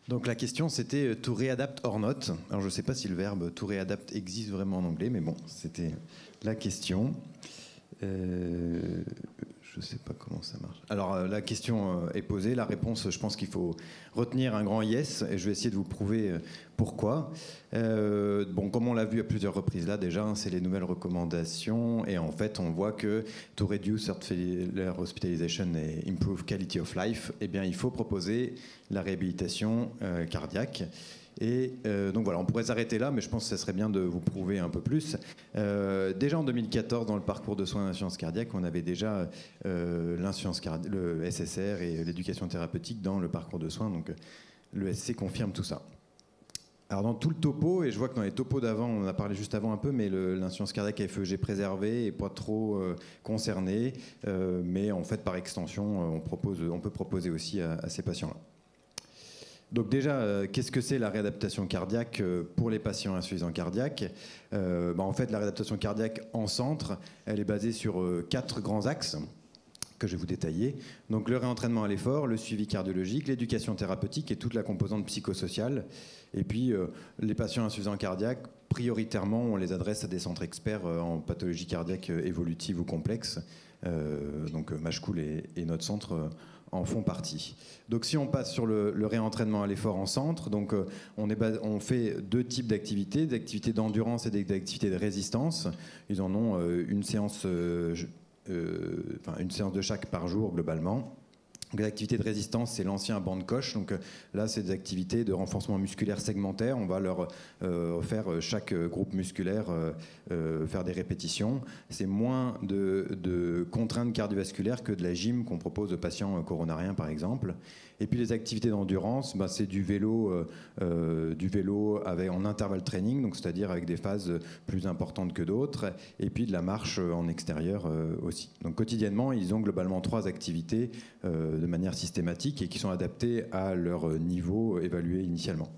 Donc la question c'était to readapt or not. Alors je ne sais pas si le verbe to readapt existe vraiment en anglais, mais bon, c'était la question. Je ne sais pas comment ça marche. Alors la question est posée, la réponse, je pense qu'il faut retenir un grand yes, et je vais essayer de vous prouver pourquoi. Bon, comme on l'a vu à plusieurs reprises là déjà, c'est les nouvelles recommandations, et en fait on voit que to reduce heart failure hospitalization et improve quality of life, eh bien il faut proposer la réhabilitation cardiaque. Et donc voilà, on pourrait s'arrêter là, mais je pense que ce serait bien de vous prouver un peu plus. Déjà en 2014, dans le parcours de soins d'insuffisance cardiaque, on avait déjà le SSR et l'éducation thérapeutique dans le parcours de soins, donc le SC confirme tout ça. Alors dans tout le topo, et je vois que dans les topos d'avant, on en a parlé juste avant un peu, mais l'insuffisance cardiaque à FEG préservée et pas trop concernée, mais en fait par extension, on peut proposer aussi à ces patients-là. Donc déjà, qu'est-ce que c'est la réadaptation cardiaque pour les patients insuffisants cardiaques? En fait, la réadaptation cardiaque en centre, elle est basée sur 4 grands axes que je vais vous détailler. Donc le réentraînement à l'effort, le suivi cardiologique, l'éducation thérapeutique et toute la composante psychosociale. Et puis les patients insuffisants cardiaques, prioritairement, on les adresse à des centres experts en pathologie cardiaque évolutive ou complexe. Donc Machecoul et notre centre en font partie. Donc si on passe sur le réentraînement à l'effort en centre, donc on fait 2 types d'activités, des activités d'endurance et des activités de résistance. Ils en ont une séance de chaque par jour globalement. Donc, les activités de résistance, c'est l'ancien banc de coche. Donc là, c'est des activités de renforcement musculaire segmentaire. On va leur faire chaque groupe musculaire faire des répétitions. C'est moins de contraintes cardiovasculaires que de la gym qu'on propose aux patients coronariens, par exemple. Et puis les activités d'endurance, c'est du vélo en intervalle training, donc c'est-à-dire avec des phases plus importantes que d'autres, et puis de la marche en extérieur aussi. Donc quotidiennement, ils ont globalement 3 activités de manière systématique et qui sont adaptées à leur niveau évalué initialement.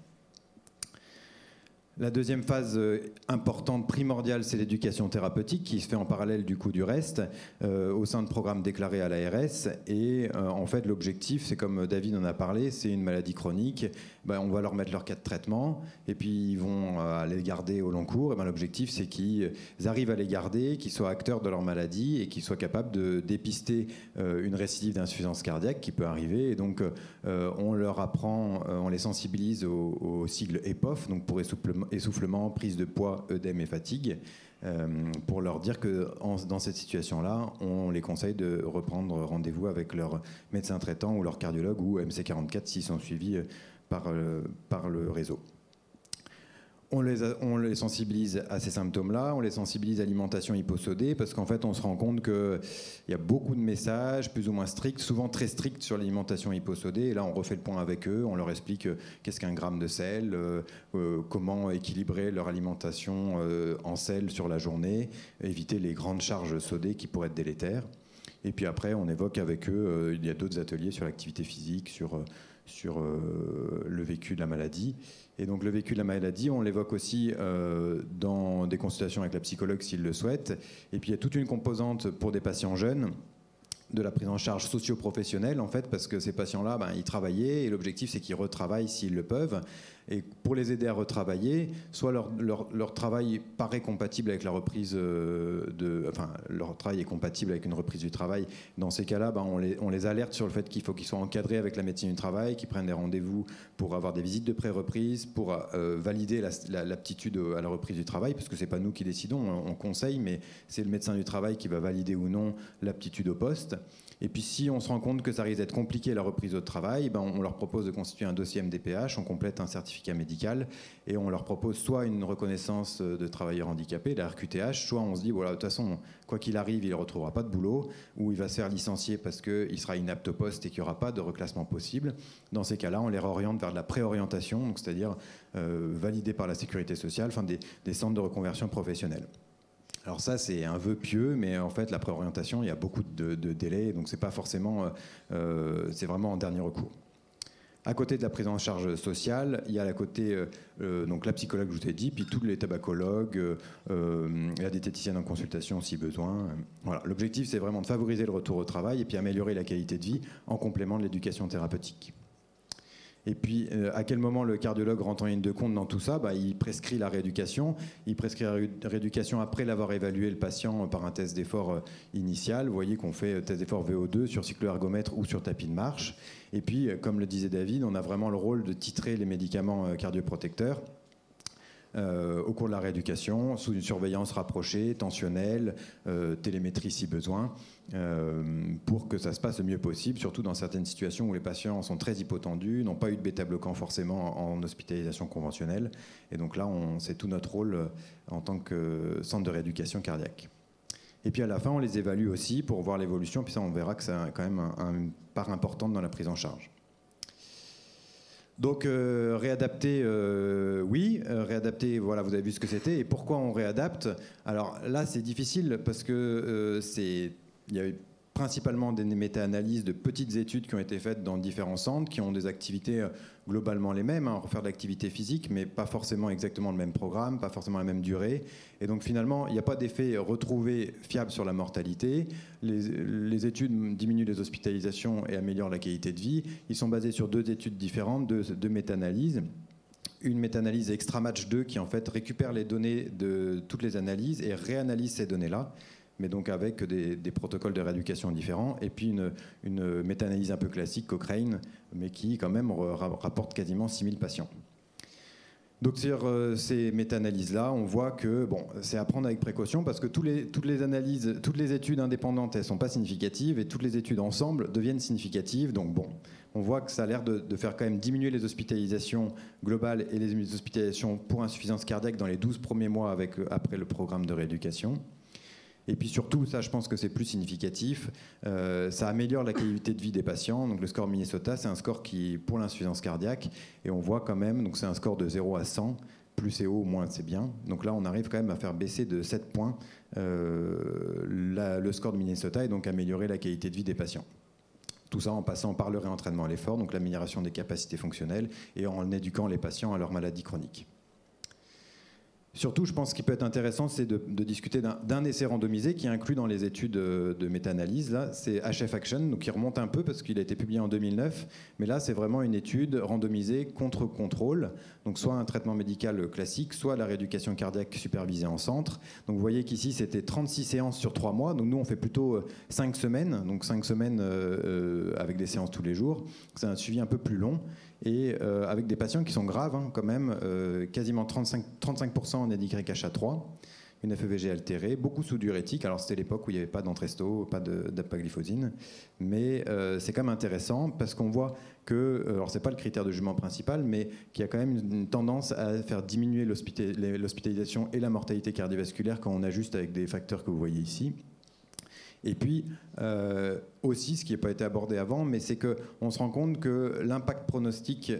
La deuxième phase importante, primordiale, c'est l'éducation thérapeutique qui se fait en parallèle du coup du reste au sein de programmes déclarés à l'ARS. Et en fait, l'objectif, c'est comme David en a parlé, c'est une maladie chronique. On va leur mettre leur cas de traitement et puis ils vont les garder au long cours. Et l'objectif, c'est qu'ils arrivent à les garder, qu'ils soient acteurs de leur maladie et qu'ils soient capables de dépister une récidive d'insuffisance cardiaque qui peut arriver. Et donc, on leur apprend, on les sensibilise au sigle EPOF, donc pour essoufflement, prise de poids, œdème et fatigue, pour leur dire que dans cette situation-là, on les conseille de reprendre rendez-vous avec leur médecin traitant ou leur cardiologue ou MC44 s'ils sont suivis par le réseau. On les sensibilise à ces symptômes-là, on les sensibilise à l'alimentation hyposodée, parce qu'en fait, on se rend compte qu'il y a beaucoup de messages, plus ou moins stricts, souvent très stricts sur l'alimentation hyposodée. Et là, on refait le point avec eux, on leur explique qu'est-ce qu'un gramme de sel, comment équilibrer leur alimentation en sel sur la journée, éviter les grandes charges sodées qui pourraient être délétères. Et puis après, on évoque avec eux, il y a d'autres ateliers sur l'activité physique, sur le vécu de la maladie. Et donc le vécu de la maladie, on l'évoque aussi dans des consultations avec la psychologue s'ils le souhaitent. Et puis il y a toute une composante pour des patients jeunes de la prise en charge socio-professionnelle, en fait, parce que ces patients-là, ils travaillaient, et l'objectif, c'est qu'ils retravaillent s'ils le peuvent. Et pour les aider à retravailler, soit leur travail paraît compatible avec la reprise leur travail est compatible avec une reprise du travail. Dans ces cas-là, on les alerte sur le fait qu'il faut qu'ils soient encadrés avec la médecine du travail, qu'ils prennent des rendez-vous pour avoir des visites de pré-reprise, pour valider l'aptitude à la reprise du travail, parce que c'est pas nous qui décidons, on conseille, mais c'est le médecin du travail qui va valider ou non l'aptitude au poste. Et puis si on se rend compte que ça risque d'être compliqué la reprise au travail, on leur propose de constituer un dossier MDPH, on complète un certificat médical et on leur propose soit une reconnaissance de travailleur handicapé, la RQTH, soit on se dit voilà, de toute façon, quoi qu'il arrive, il ne retrouvera pas de boulot, ou il va se faire licencier parce qu'il sera inapte au poste et qu'il n'y aura pas de reclassement possible. Dans ces cas-là, on les réoriente vers de la préorientation, c'est-à-dire validée par la sécurité sociale, des centres de reconversion professionnelle. Alors ça, c'est un vœu pieux, mais en fait, la préorientation, il y a beaucoup de délais, donc c'est pas forcément, c'est vraiment en dernier recours. À côté de la prise en charge sociale, il y a à côté donc la psychologue, je vous ai dit, puis tous les tabacologues, il y a des diététiciennes en consultation si besoin. Voilà. L'objectif, c'est vraiment de favoriser le retour au travail et puis améliorer la qualité de vie en complément de l'éducation thérapeutique. Et puis, à quel moment le cardiologue rentre en ligne de compte dans tout ça? Il prescrit la rééducation. Il prescrit la rééducation après l'avoir évalué le patient par un test d'effort initial. Vous voyez qu'on fait test d'effort VO2 sur cyclo-ergomètre ou sur tapis de marche. Et puis, comme le disait David, on a vraiment le rôle de titrer les médicaments cardioprotecteurs au cours de la rééducation, sous une surveillance rapprochée, tensionnelle, télémétrie si besoin, pour que ça se passe le mieux possible, surtout dans certaines situations où les patients sont très hypotendus, n'ont pas eu de bêta-bloquant forcément en hospitalisation conventionnelle. Et donc là, c'est tout notre rôle en tant que centre de rééducation cardiaque. Et puis à la fin, on les évalue aussi pour voir l'évolution, puis ça, on verra que c'est quand même une part importante dans la prise en charge. Donc réadapter, oui, réadapter, voilà, vous avez vu ce que c'était. Et pourquoi on réadapte? Alors là, c'est difficile parce que il y a eu principalement des méta-analyses de petites études qui ont été faites dans différents centres, qui ont des activités globalement les mêmes, refaire de l'activité physique, mais pas forcément exactement le même programme, pas forcément la même durée. Et donc finalement, il n'y a pas d'effet retrouvé fiable sur la mortalité. Les études diminuent les hospitalisations et améliorent la qualité de vie. Ils sont basés sur 2 études différentes, deux méta-analyses. Une méta-analyse Extramatch 2 qui en fait récupère les données de toutes les analyses et réanalyse ces données-là, mais donc avec des protocoles de rééducation différents, et puis une méta-analyse un peu classique, Cochrane, mais qui quand même rapporte quasiment 6000 patients. Donc sur ces méta-analyses-là, on voit que c'est à prendre avec précaution, parce que toutes les études indépendantes, elles ne sont pas significatives, et toutes les études ensemble deviennent significatives. Donc on voit que ça a l'air de faire quand même diminuer les hospitalisations globales et les hospitalisations pour insuffisance cardiaque dans les 12 premiers mois après le programme de rééducation. Et puis surtout, ça je pense que c'est plus significatif, ça améliore la qualité de vie des patients. Donc le score Minnesota, c'est un score qui pour l'insuffisance cardiaque, et on voit quand même, donc c'est un score de 0 à 100, plus c'est haut, moins c'est bien. Donc là on arrive quand même à faire baisser de 7 points le score de Minnesota, et donc améliorer la qualité de vie des patients. Tout ça en passant par le réentraînement à l'effort, donc l'amélioration des capacités fonctionnelles, et en éduquant les patients à leurs maladies chroniques. Surtout, je pense qu'il peut être intéressant, c'est de discuter d'un essai randomisé qui est inclus dans les études de méta-analyse. Là, c'est HF Action, donc qui remonte un peu parce qu'il a été publié en 2009. Mais là, c'est vraiment une étude randomisée contre contrôle. Donc, soit un traitement médical classique, soit la rééducation cardiaque supervisée en centre. Donc, vous voyez qu'ici, c'était 36 séances sur 3 mois. Donc, nous, on fait plutôt 5 semaines. Donc, 5 semaines avec des séances tous les jours. C'est un suivi un peu plus long. Et avec des patients qui sont graves, quand même, quasiment 35% en NYHA3, une FEVG altérée, beaucoup sous diurétique. Alors c'était l'époque où il n'y avait pas d'Entresto, pas d'apagliflozine, mais c'est quand même intéressant parce qu'on voit que, alors c'est pas le critère de jugement principal, mais qu'il y a quand même une tendance à faire diminuer l'hospitalisation et la mortalité cardiovasculaire quand on ajuste avec des facteurs que vous voyez ici. Et puis, aussi, ce qui n'a pas été abordé avant, mais c'est qu'on se rend compte que l'impact pronostique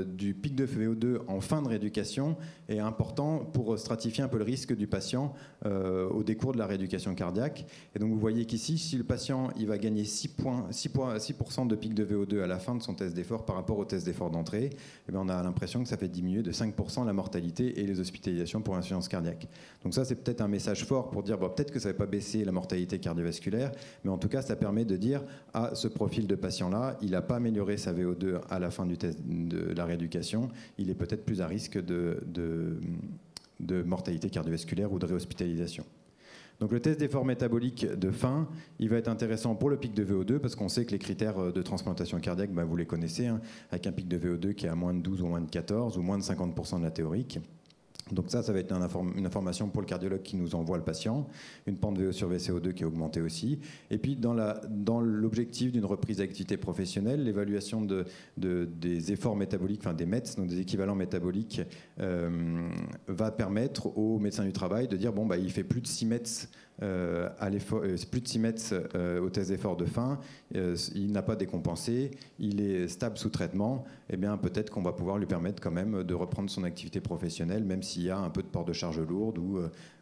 du pic de VO2 en fin de rééducation est important pour stratifier un peu le risque du patient au décours de la rééducation cardiaque. Et donc, vous voyez qu'ici, si le patient il va gagner 6% de pic de VO2 à la fin de son test d'effort par rapport au test d'effort d'entrée, eh bien, on a l'impression que ça fait diminuer de 5% la mortalité et les hospitalisations pour insuffisance cardiaque. Donc ça, c'est peut-être un message fort pour dire peut-être que ça ne va pas baisser la mortalité cardiovasculaire, mais en tout cas, ça permet de dire ce profil de patient-là, il n'a pas amélioré sa VO2 à la fin du test de la rééducation, il est peut-être plus à risque de mortalité cardiovasculaire ou de réhospitalisation. Donc le test d'effort métabolique de fin, il va être intéressant pour le pic de VO2 parce qu'on sait que les critères de transplantation cardiaque, vous les connaissez, avec un pic de VO2 qui est à moins de 12 ou moins de 14 ou moins de 50% de la théorique. Donc ça va être une information pour le cardiologue qui nous envoie le patient, une pente VO sur VCO2 qui est augmentée aussi. Et puis dans l'objectif d'une reprise d'activité professionnelle, l'évaluation des efforts métaboliques, enfin des METs, donc des équivalents métaboliques, va permettre au médecin du travail de dire il fait plus de 6 METs plus de 6 mètres au test d'effort de fin, il n'a pas décompensé, il est stable sous traitement, eh bien peut-être qu'on va pouvoir lui permettre quand même de reprendre son activité professionnelle, même s'il y a un peu de port de charge lourde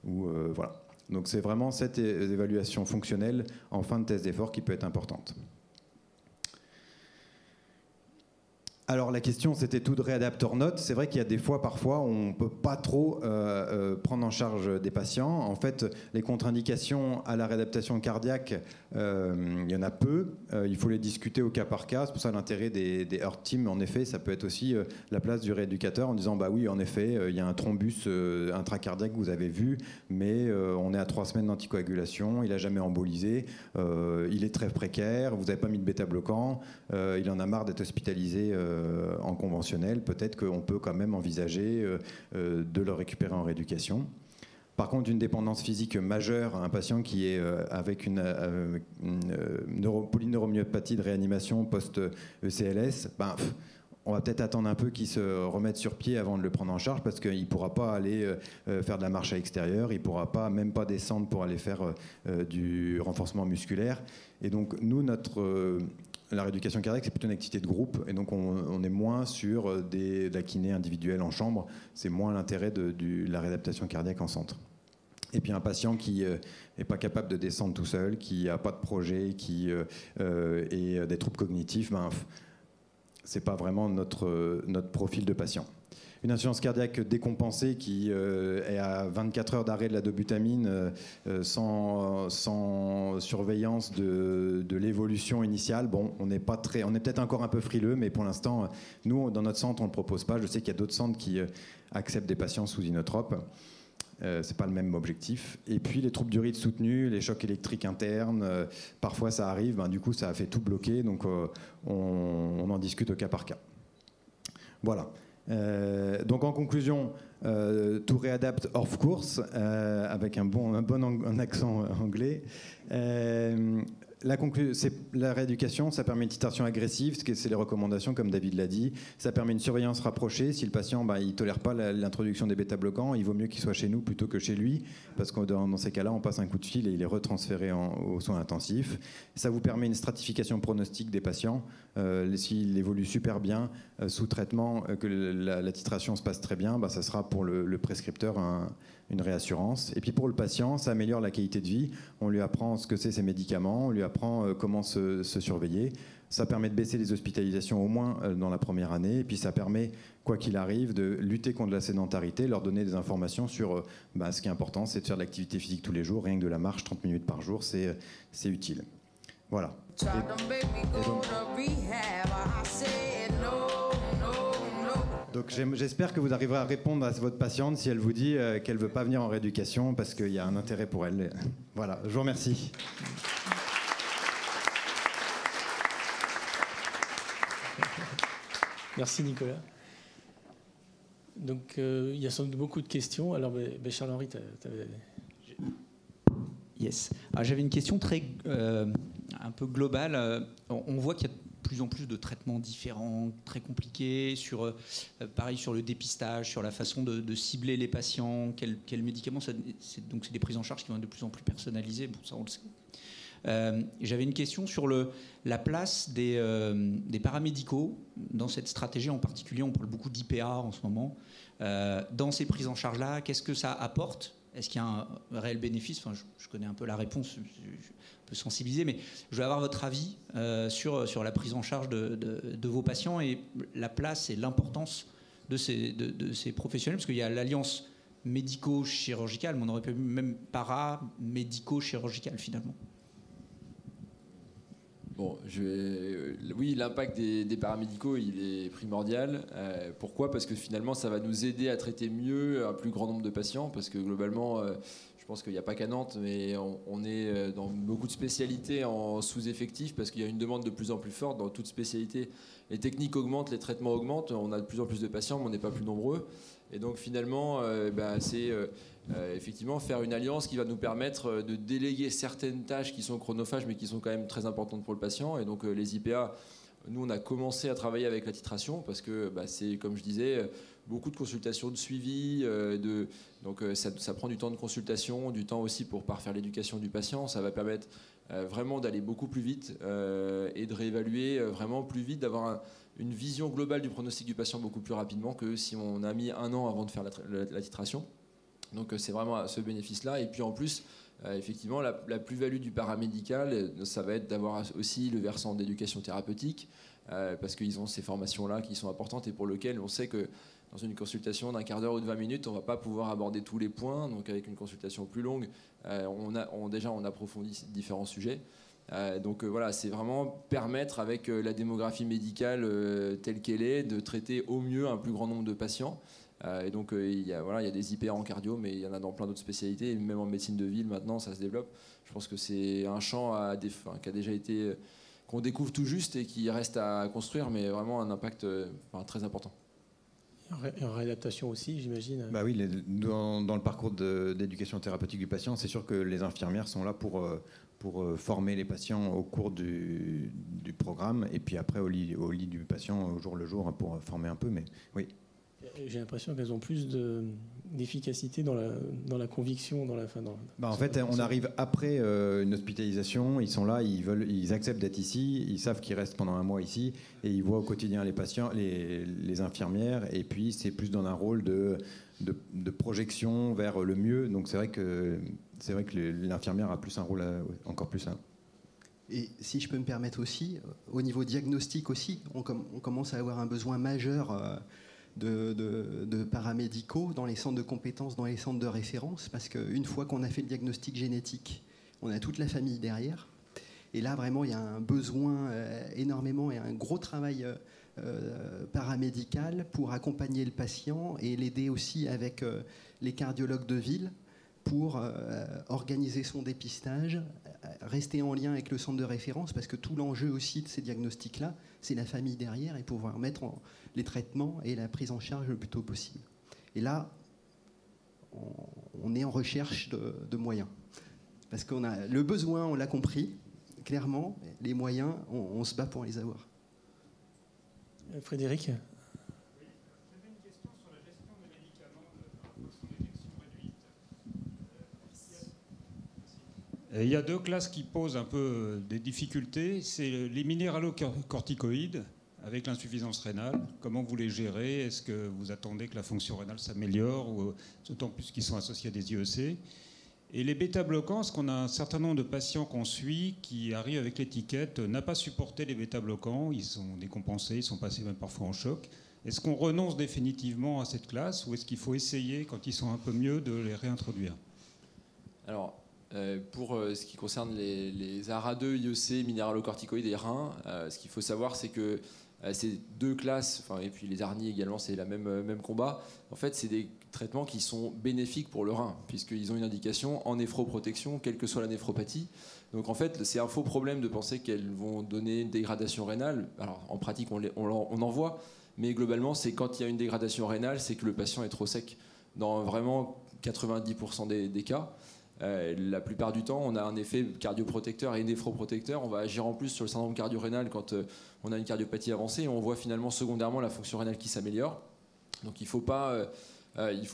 voilà. Donc c'est vraiment cette évaluation fonctionnelle en fin de test d'effort qui peut être importante. Alors la question c'était tout de réadapteur note. C'est vrai qu'il y a des fois, parfois, on ne peut pas trop prendre en charge des patients. En fait, les contre-indications à la réadaptation cardiaque, il y en a peu. Il faut les discuter au cas par cas. C'est pour ça l'intérêt des Heart Teams. En effet, ça peut être aussi la place du rééducateur en disant bah oui, en effet, il y a un thrombus intracardiaque que vous avez vu, mais on est à 3 semaines d'anticoagulation, il n'a jamais embolisé, il est très précaire, vous n'avez pas mis de bêta-bloquant, il en a marre d'être hospitalisé en conventionnel, peut-être qu'on peut quand même envisager de le récupérer en rééducation. Par contre, une dépendance physique majeure, un patient qui est avec une polyneuropathiie de réanimation post-ECLS, on va peut-être attendre un peu qu'il se remette sur pied avant de le prendre en charge parce qu'il ne pourra pas aller faire de la marche à l'extérieur, il ne pourra pas, même pas descendre pour aller faire du renforcement musculaire. Et donc, nous, la rééducation cardiaque, c'est plutôt une activité de groupe, et donc on est moins sur de la kiné individuelle en chambre. C'est moins l'intérêt de la réadaptation cardiaque en centre. Et puis un patient qui n'est pas capable de descendre tout seul, qui n'a pas de projet, qui et des troubles cognitifs, c'est pas vraiment notre profil de patient. Une insuffisance cardiaque décompensée qui est à 24 heures d'arrêt de la dobutamine sans surveillance de l'évolution initiale. Bon, on est peut-être encore un peu frileux, mais pour l'instant, nous, dans notre centre, on ne le propose pas. Je sais qu'il y a d'autres centres qui acceptent des patients sous inotropes. C'est pas le même objectif. Et puis les troubles du rythme soutenus, les chocs électriques internes, parfois ça arrive, du coup ça a fait tout bloquer, donc on en discute au cas par cas. Voilà. Donc en conclusion, tout réadapte off course avec un bon accent anglais. La rééducation, ça permet une titration agressive, c'est les recommandations, comme David l'a dit. Ça permet une surveillance rapprochée. Si le patient il ne tolère pas l'introduction des bêta-bloquants, il vaut mieux qu'il soit chez nous plutôt que chez lui, parce que dans ces cas-là, on passe un coup de fil et il est retransféré aux soins intensifs. Ça vous permet une stratification pronostique des patients. S'il évolue super bien sous traitement, que la titration se passe très bien, ça sera pour le prescripteur une réassurance. Et puis pour le patient, ça améliore la qualité de vie. On lui apprend ce que c'est ces médicaments, on lui apprend comment se surveiller. Ça permet de baisser les hospitalisations au moins dans la première année. Et puis ça permet, quoi qu'il arrive, de lutter contre la sédentarité, leur donner des informations sur ce qui est important, c'est de faire de l'activité physique tous les jours. Rien que de la marche, 30 minutes par jour, c'est utile. Voilà. Donc j'espère que vous arriverez à répondre à votre patiente si elle vous dit qu'elle ne veut pas venir en rééducation parce qu'il y a un intérêt pour elle. Voilà, je vous remercie. Merci Nicolas. Donc il y a sans doute beaucoup de questions. Alors Charles-Henri, Yes. J'avais une question un peu globale. On voit qu'il y a de plus en plus de traitements différents, très compliqués, pareil sur le dépistage, sur la façon de cibler les patients, quels médicaments. Donc c'est des prises en charge qui vont être de plus en plus personnalisées. Bon, ça on le sait. J'avais une question sur la place des paramédicaux dans cette stratégie en particulier. On parle beaucoup d'IPA en ce moment. Dans ces prises en charge-là, qu'est-ce que ça apporte ? Est-ce qu'il y a un réel bénéfice ? Je connais un peu la réponse, je suis un peu sensibilisé, mais je veux avoir votre avis sur la prise en charge de vos patients et la place et l'importance de ces professionnels, parce qu'il y a l'alliance médico-chirurgicale, mais on aurait pu même paramédico-chirurgicale finalement. Bon, oui, l'impact des paramédicaux, il est primordial. Pourquoi ? Parce que finalement, ça va nous aider à traiter mieux un plus grand nombre de patients, parce que globalement, je pense qu'il n'y a pas qu'à Nantes, mais on est dans beaucoup de spécialités en sous-effectif, parce qu'il y a une demande de plus en plus forte dans toute spécialité. Les techniques augmentent, les traitements augmentent, on a de plus en plus de patients, mais on n'est pas plus nombreux. Et donc finalement, c'est effectivement faire une alliance qui va nous permettre de déléguer certaines tâches qui sont chronophages mais qui sont quand même très importantes pour le patient. Et donc les IPA, nous on a commencé à travailler avec la titration parce que c'est, comme je disais, beaucoup de consultations de suivi, donc ça prend du temps de consultation, du temps aussi pour parfaire l'éducation du patient. Ça va permettre vraiment d'aller beaucoup plus vite et de réévaluer vraiment plus vite, d'avoir une vision globale du pronostic du patient beaucoup plus rapidement que si on a mis 1 an avant de faire la titration. Donc c'est vraiment ce bénéfice-là. Et puis en plus, effectivement, la plus-value du paramédical, ça va être d'avoir aussi le versant d'éducation thérapeutique, parce qu'ils ont ces formations-là qui sont importantes et pour lesquelles on sait que dans une consultation d'un quart d'heure ou de 20 minutes, on ne va pas pouvoir aborder tous les points. Donc avec une consultation plus longue, on approfondit différents sujets. Voilà, c'est vraiment permettre avec la démographie médicale telle qu'elle est de traiter au mieux un plus grand nombre de patients. Il y a des IPA en cardio, mais il y en a dans plein d'autres spécialités, et même en médecine de ville maintenant ça se développe. Je pense que c'est un champ qui a déjà été qu'on découvre tout juste et qui reste à construire, mais vraiment un impact très important. En réadaptation aussi, j'imagine. Bah oui, dans le parcours d'éducation thérapeutique du patient, c'est sûr que les infirmières sont là pour former les patients au cours du programme, et puis après au lit du patient au jour le jour pour former un peu, mais oui. J'ai l'impression qu'elles ont plus d'efficacité dans la conviction, En fait, on arrive après une hospitalisation, ils sont là, ils acceptent d'être ici, ils savent qu'ils restent pendant un mois ici, et ils voient au quotidien les patients, les infirmières, et puis c'est plus dans un rôle de projection vers le mieux. Donc c'est vrai que l'infirmière a plus un rôle encore plus là. Et si je peux me permettre aussi, au niveau diagnostic aussi, on commence à avoir un besoin majeur de paramédicaux dans les centres de compétences, dans les centres de référence, parce qu'une fois qu'on a fait le diagnostic génétique, on a toute la famille derrière. Et là, vraiment, il y a un besoin énormément et un gros travail paramédical pour accompagner le patient et l'aider aussi avec les cardiologues de ville pour organiser son dépistage, rester en lien avec le centre de référence, parce que tout l'enjeu aussi de ces diagnostics-là, c'est la famille derrière et pouvoir mettre les traitements et la prise en charge le plus tôt possible. Et là, on est en recherche de moyens. Parce qu'on a le besoin, on l'a compris, clairement, les moyens, on se bat pour les avoir. Frédéric ? Il y a deux classes qui posent un peu des difficultés. C'est les minéralocorticoïdes avec l'insuffisance rénale. Comment vous les gérez ? Est-ce que vous attendez que la fonction rénale s'améliore, ou d'autant plus qu'ils sont associés à des IEC ? Et les bêta-bloquants, parce qu'on a un certain nombre de patients qu'on suit qui arrivent avec l'étiquette « n'a pas supporté les bêta-bloquants », ils sont décompensés, ils sont passés même parfois en choc. Est-ce qu'on renonce définitivement à cette classe, ou est-ce qu'il faut essayer, quand ils sont un peu mieux, de les réintroduire ? Alors, pour ce qui concerne les ARA2, IEC, minéralocorticoïdes et reins, ce qu'il faut savoir, c'est que ces deux classes, et puis les ARNI également, c'est le même combat. En fait, c'est des traitements qui sont bénéfiques pour le rein, puisqu'ils ont une indication en néphroprotection, quelle que soit la néphropathie. Donc en fait, c'est un faux problème de penser qu'elles vont donner une dégradation rénale. Alors en pratique, on en voit, mais globalement, c'est quand il y a une dégradation rénale, c'est que le patient est trop sec. Dans vraiment 90% des cas. La plupart du temps, on a un effet cardioprotecteur et néphroprotecteur. On va agir en plus sur le syndrome cardio-rénal quand on a une cardiopathie avancée, et on voit finalement secondairement la fonction rénale qui s'améliore. Donc il ne faut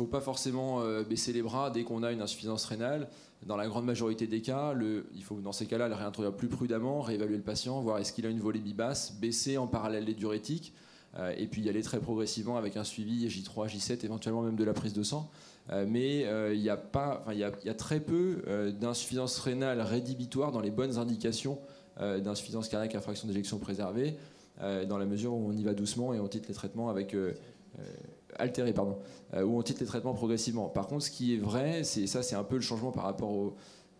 pas forcément baisser les bras dès qu'on a une insuffisance rénale. Dans la grande majorité des cas, il faut dans ces cas-là le réintroduire plus prudemment, réévaluer le patient, voir est-ce qu'il a une volémie basse, baisser en parallèle les diurétiques, et puis y aller très progressivement avec un suivi J3, J7, éventuellement même de la prise de sang. Mais il y a très peu d'insuffisance rénale rédhibitoire dans les bonnes indications d'insuffisance cardiaque à fraction d'éjection préservée, dans la mesure où on y va doucement et on titre les traitements avec altérés, où on titre les traitements progressivement. Par contre, ce qui est vrai, c'est un peu le changement par rapport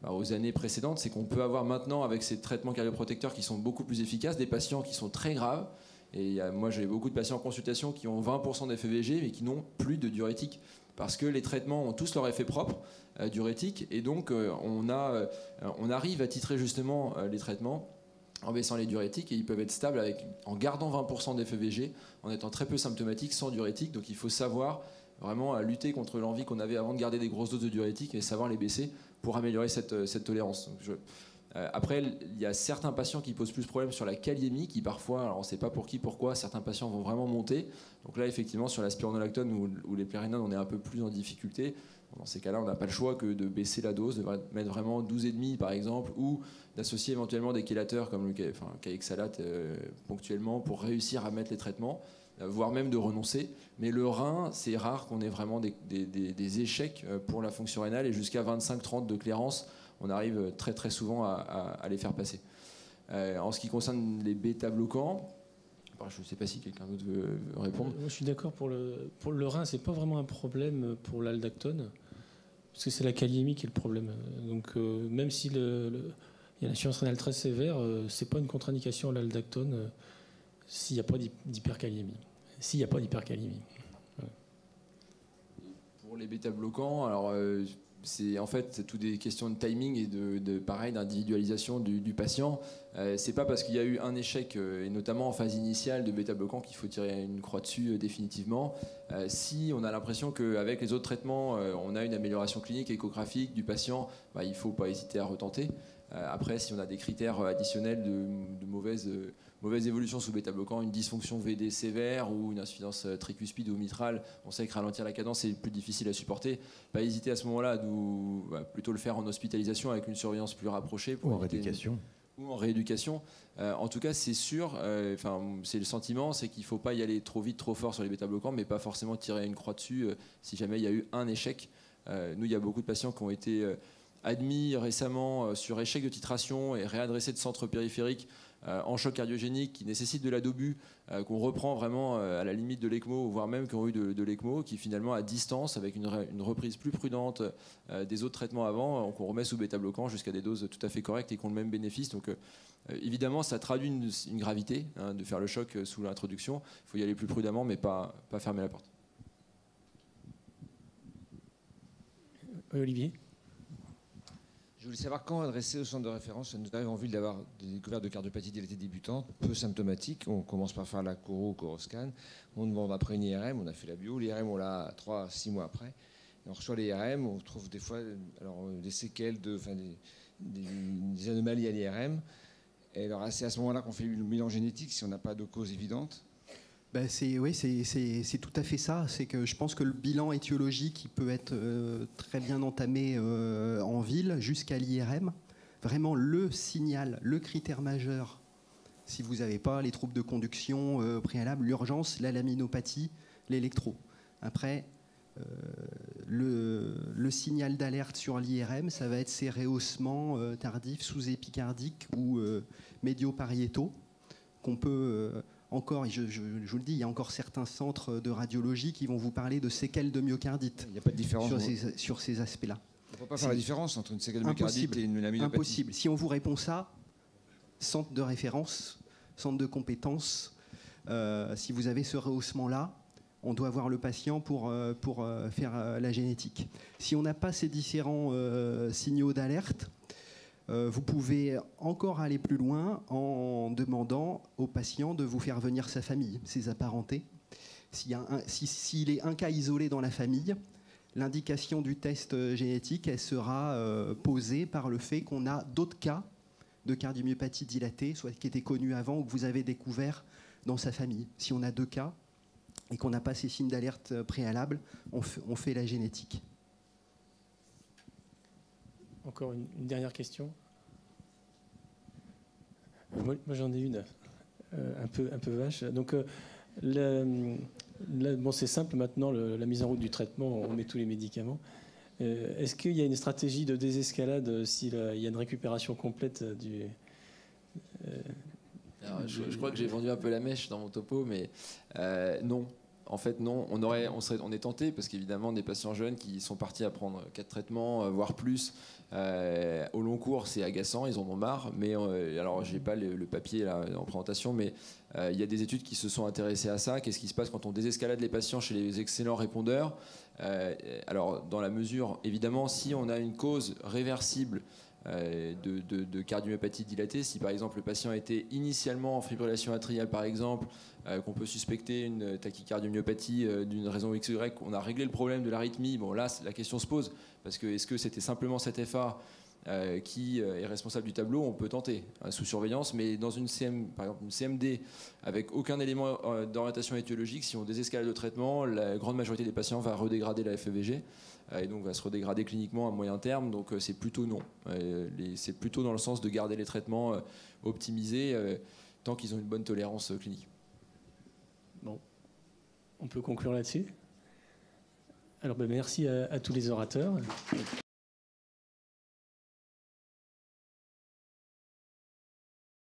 aux années précédentes, c'est qu'on peut avoir maintenant, avec ces traitements cardioprotecteurs qui sont beaucoup plus efficaces, des patients qui sont très graves. Et moi, j'ai beaucoup de patients en consultation qui ont 20% d'FEVG, mais qui n'ont plus de diurétique. Parce que les traitements ont tous leur effet propre diurétique, et donc on arrive à titrer justement les traitements en baissant les diurétiques, et ils peuvent être stables en gardant 20% d'FEVG, en étant très peu symptomatiques, sans diurétique. Donc il faut savoir vraiment lutter contre l'envie qu'on avait avant de garder des grosses doses de diurétiques, et savoir les baisser pour améliorer cette tolérance. Donc après, il y a certains patients qui posent plus de problèmes sur la kaliémie, qui parfois, alors on ne sait pas pourquoi, certains patients vont vraiment monter. Donc là, effectivement, sur la spironolactone ou les plérinones, on est un peu plus en difficulté. Dans ces cas-là, on n'a pas le choix que de baisser la dose, de mettre vraiment 12,5 par exemple, ou d'associer éventuellement des chélateurs comme le caïxalate ponctuellement pour réussir à mettre les traitements, voire même de renoncer. Mais le rein, c'est rare qu'on ait vraiment des échecs pour la fonction rénale, et jusqu'à 25-30 de clairance, on arrive très très souvent à les faire passer. En ce qui concerne les bêta-bloquants, je ne sais pas si quelqu'un d'autre veut répondre. Moi, je suis d'accord pour le rein, c'est pas vraiment un problème pour l'aldactone, parce que c'est la kaliémie qui est le problème. Donc même si il y a une insuffisance rénale très sévère, c'est pas une contre-indication à l'aldactone s'il n'y a pas d'hyperkaliémie. S'il n'y a pas d'hyperkaliémie. Pour les bêta-bloquants, alors c'est en fait c'est tout des questions de timing et pareil d'individualisation du patient. C'est pas parce qu'il y a eu un échec et notamment en phase initiale de bêta-bloquant qu'il faut tirer une croix dessus définitivement. Si on a l'impression qu'avec les autres traitements on a une amélioration clinique échographique du patient, il faut pas hésiter à retenter. Après, si on a des critères additionnels de mauvaise évolution sous bêta-bloquant, une dysfonction VD sévère ou une insuffisance tricuspide ou mitrale, on sait que ralentir la cadence est plus difficile à supporter. Pas hésiter à ce moment-là, plutôt le faire en hospitalisation avec une surveillance plus rapprochée. Ou en rééducation. Ou en rééducation. En tout cas, c'est sûr, c'est le sentiment, c'est qu'il ne faut pas y aller trop vite, trop fort sur les bêta-bloquants, mais pas forcément tirer une croix dessus si jamais il y a eu un échec. Nous, il y a beaucoup de patients qui ont été admis récemment sur échec de titration et réadressés de centre périphérique en choc cardiogénique qui nécessite de la dobu, qu'on reprend vraiment à la limite de l'ECMO, voire même qui ont eu de l'ECMO, qui finalement à distance, avec une reprise plus prudente des autres traitements avant, qu'on remet sous bêta-bloquant jusqu'à des doses tout à fait correctes et qui ont le même bénéfice. Donc évidemment, ça traduit une gravité de faire le choc sous l'introduction. Il faut y aller plus prudemment, mais pas fermer la porte. Oui, Olivier ? Je voulais savoir quand adresser au centre de référence. Ça nous arrive en ville d'avoir des découvertes de cardiopathie dilatée débutante, peu symptomatiques. On commence par faire la coroscan. On demande après une IRM, on a fait la bio. L'IRM, on l'a 3-6 mois après. Et on reçoit les IRM, on trouve des fois des séquelles, des anomalies à l'IRM. Et alors, c'est à ce moment-là qu'on fait le bilan génétique, si on n'a pas de cause évidente. C'est tout à fait ça. C'est que je pense que le bilan étiologique il peut être très bien entamé en ville jusqu'à l'IRM. Vraiment le signal, le critère majeur. Si vous n'avez pas les troubles de conduction préalables, l'urgence, la laminopathie, l'électro. Après, le signal d'alerte sur l'IRM, ça va être ces rehaussements tardifs sous-épicardiques ou médiopariétaux qu'on peut... Encore, je vous le dis, il y a encore certains centres de radiologie qui vont vous parler de séquelles de myocardite. Il n'y a pas de différence sur ces aspects-là. On ne peut pas faire la différence entre une séquelle de myocardite et une laminopathie. Impossible. Si on vous répond ça, centre de référence, centre de compétence, si vous avez ce rehaussement-là, on doit voir le patient pour faire la génétique. Si on n'a pas ces différents signaux d'alerte, vous pouvez encore aller plus loin en demandant au patient de vous faire venir sa famille, ses apparentés. S'il est un cas isolé dans la famille, l'indication du test génétique elle sera posée par le fait qu'on a d'autres cas de cardiomyopathie dilatée, soit qui étaient connus avant ou que vous avez découvert dans sa famille. Si on a 2 cas et qu'on n'a pas ces signes d'alerte préalables, on fait la génétique. Encore une dernière question. Moi j'en ai une, un peu vache. Donc, c'est simple maintenant, la mise en route du traitement, on met tous les médicaments. Est-ce qu'il y a une stratégie de désescalade s'il y a une récupération complète du... Alors, je crois que j'ai vendu un peu la mèche dans mon topo, mais non. En fait, non. On est tenté parce qu'évidemment, des patients jeunes qui sont partis à prendre 4 traitements, voire plus, au long cours, c'est agaçant, ils en ont marre. Mais alors, j'ai pas le papier là, en présentation, mais il y a des études qui se sont intéressées à ça. Qu'est-ce qui se passe quand on désescalade les patients chez les excellents répondeurs ? Alors, dans la mesure, évidemment, si on a une cause réversible de cardiomyopathie dilatée, si par exemple le patient était initialement en fibrillation atriale par exemple, qu'on peut suspecter une tachycardiomyopathie d'une raison X ou Y, on a réglé le problème de l'arythmie, bon là la question se pose, parce que est-ce que c'était simplement cet FA qui est responsable du tableau, on peut tenter sous surveillance, mais dans par exemple une CMD avec aucun élément d'orientation étiologique, si on désescalade le traitement, la grande majorité des patients va redégrader la FEVG et donc va se redégrader cliniquement à moyen terme, donc c'est plutôt non. C'est plutôt dans le sens de garder les traitements optimisés tant qu'ils ont une bonne tolérance clinique. Bon, on peut conclure là-dessus. Alors merci à tous les orateurs.